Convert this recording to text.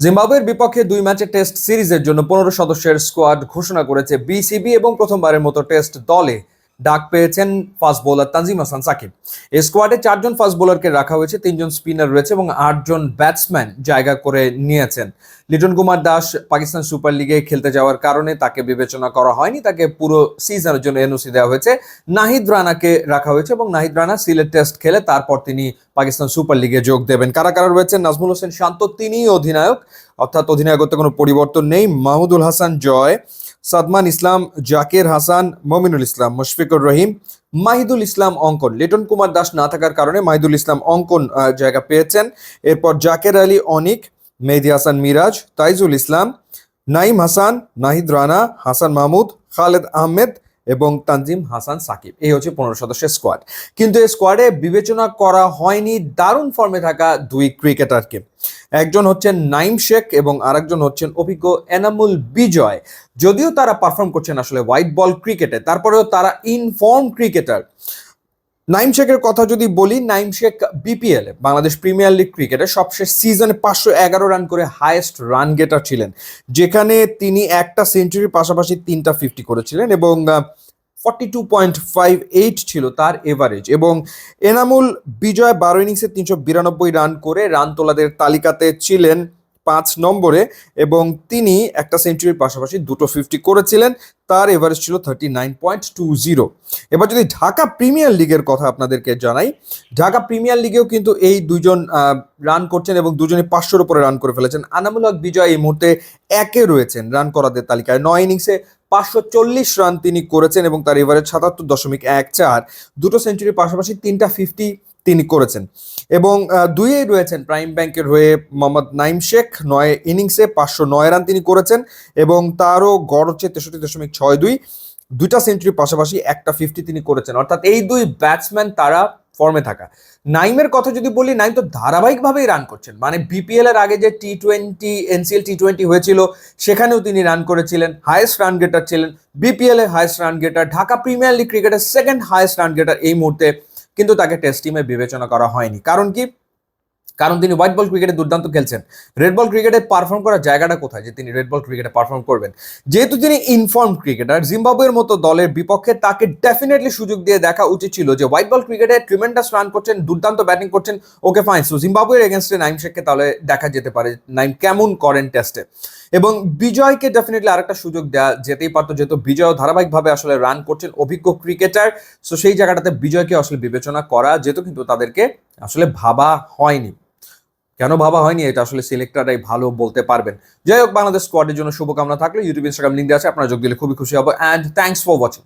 জিম্বাবুয়ের বিপক্ষে ২ ম্যাচের টেস্ট সিরিজের জন্য ১৫ সদস্যের স্কোয়াড ঘোষণা করেছে বিসিবি এবং প্রথমবারের মতো টেস্ট দলে ডাক পেয়েছেন ফাস্ট বোলার তানজিম হাসান সাকিব। এই স্কোয়াডে ৪ জন ফাস্ট বোলারকে রাখা হয়েছে, ৩ জন স্পিনার রয়েছে এবং ৮ জন ব্যাটসম্যান জায়গা করে নিয়েছেন। লিটন কুমার দাস পাকিস্তান সুপার লিগে খেলতে যাওয়ার কারণে তাকে বিবেচনা করা হয়নি, তাকে পুরো সিজনের জন্য এনওসি দেওয়া হয়েছে। নাহিদ রানাকে রাখা হয়েছে এবং নাহিদ রানা সিলেট টেস্ট খেলে তারপর তিনি পাকিস্তান সুপার লিগে যোগ দেবেন। কারা কারা রয়েছেন? নাজমুল হোসেন শান্ত, তিনিই অধিনায়ক, অর্থাৎ অধিনায়কত্বে কোনো পরিবর্তন নেই। মাহমুদুল হাসান জয়, সাদমান ইসলাম, জাকির হাসান, মমিনুল ইসলাম, মুশফিকুর রহিম, মাহিদুল ইসলাম অঙ্কন। লিটন কুমার দাস না থাকার কারণে মাহিদুল ইসলাম অঙ্কন জায়গা পেয়েছেন। এরপর জাকের আলী অনিক, মেহেদি হাসান মিরাজ, তাইজুল ইসলাম, নাইম হাসান, নাহিদ রানা, হাসান মাহমুদ, খালেদ আহমেদ এবং তানজিম হাসান সাকিব। এই হচ্ছে ১৫ সদস্যের স্কোয়াড। কিন্তু এই স্কোয়াডে বিবেচনা করা হয়নি দারুণ ফর্মে থাকা ২ ক্রিকেটারকে। একজন হচ্ছেন নাইম শেখ এবং আরেকজন হচ্ছেন অভিজ্ঞ এনামুল বিজয়। যদিও তারা পারফর্ম করছেন আসলে হোয়াইট বল ক্রিকেটে, তারপরেও তারা ইনফর্ম ক্রিকেটার। নাইম শেখের কথা যদি বলি, Naim Sheikh BPL Bangladesh premier league ক্রিকেটে সবশেষ সিজনে ৫১১ রান করে হাইয়েস্ট রান গেটার ছিলেন, যেখানে তিনি একটা সেঞ্চুরির পাশাপাশি ৩টা 50 করেছিলেন এবং 42.58 ছিল তার এভারেজ। এবং এনামুল বিজয় ১২ ইনিংসে ৩৯২ রান করে রান তোলাদের তালিকাতে ছিলেন ৫ নম্বরে এবং তিনি একটা সেঞ্চুরির পাশাপাশি দুটো 50 করেছিলেন। তার এভারেজ ছিল 39.20। এবার যদি ঢাকা প্রিমিয়ার লিগের কথা আপনাদেরকে জানাই, ঢাকা প্রিমিয়ার লিগেও কিন্তু এই দুজন রান করছেন এবং দুজনই ৫০০-র উপরে রান করে ফেলেছেন। আনামুল হক বিজয় এই মুহূর্তে একে রয়েছেন রান করাদের তালিকায়। ৯ ইনিংসে ৫৪০ রান তিনি করেছেন এবং তার এভারেজ ৭৭.14। দুটো সেঞ্চুরির পাশাপাশি ৩টা 50 তিনি করেছেন। এবং দুইয়েই রয়েছেন প্রাইম ব্যাংকের হয়ে মোহাম্মদ নাইম শেখ। ৯ ইনিংসে ৫০৯ রান তিনি করেছেন এবং তারও গড় হচ্ছে ৬৩.৬২। দুইটা সেঞ্চুরির পাশাপাশি একটা 50 তিনি করেছেন। অর্থাৎ এই দুই ব্যাটসম্যান তারা ফর্মে থাকা। নাইমের কথা যদি বলি, নাইম তো ধারাবাহিকভাবেই রান করছেন, মানে বিপিএল এর আগে যে টি20 এনসিএল টি20 হয়েছিল সেখানেও তিনি রান করেছিলেন, হাইয়েস্ট রান গেটার ছিলেন। বিপিএল এর highest run গেটার, Dhaka premier league ক্রিকেটের সেকেন্ড হাইয়েস্ট রান গেটার এই মুহূর্তে। কিন্তু তাকে টেস্ট টিমে বিবেচনা করা হয়নি। কারণ কি? কারণ তিনি হোয়াইট বল ক্রিকেটে দুর্দান্ত খেলছেন। রেড বল ক্রিকেটে পারফর্ম করার জায়গাটা কোথায় যে তিনি রেড বল ক্রিকেটে পারফর্ম করবেন? যেহেতু তিনি ইনফর্ম ক্রিকেটার, জিম্বাবুয়ের মতো দলের বিপক্ষে তাকে ডেফিনেটলি সুযোগ দিয়ে দেখা উচিত ছিল যে হোয়াইট বল ক্রিকেটে ট্রিমেন্ডাস রান করছেন, দুর্দান্ত ব্যাটিং করছেন, ওকে ফাইন। সো জিম্বাবুয়ের এগেনস্টে নাইম শেখকে তাহলে দেখা যেতে পারে নাইম কেমন করেন টেস্টে। এবং বিজয়কে ডেফিনেটলি আরেকটা সুযোগ দেওয়া যেতেই পারতো, যেহেতু বিজয় ধারাবাহিকভাবে আসলে রান করছেন, অভিজ্ঞ ক্রিকেটার। সো সেই জায়গাটাতে বিজয়কে আসলে বিবেচনা করা যেত, কিন্তু তাদেরকে আসলে ভাবা হয়নি। কেন ভাবা হয়নি এটা আসলে সিলেক্টররাই ভালো বলতে পারবেন। যাই হোক, বাংলাদেশ স্কোয়াডের জন্য শুভকামনা থাকলে ইউটিউব ইনস্টাগ্রাম লিঙ্ক দেওয়া আছে, আপনারা যোগ দিলে খুবই খুশি হবো। And thanks for watching.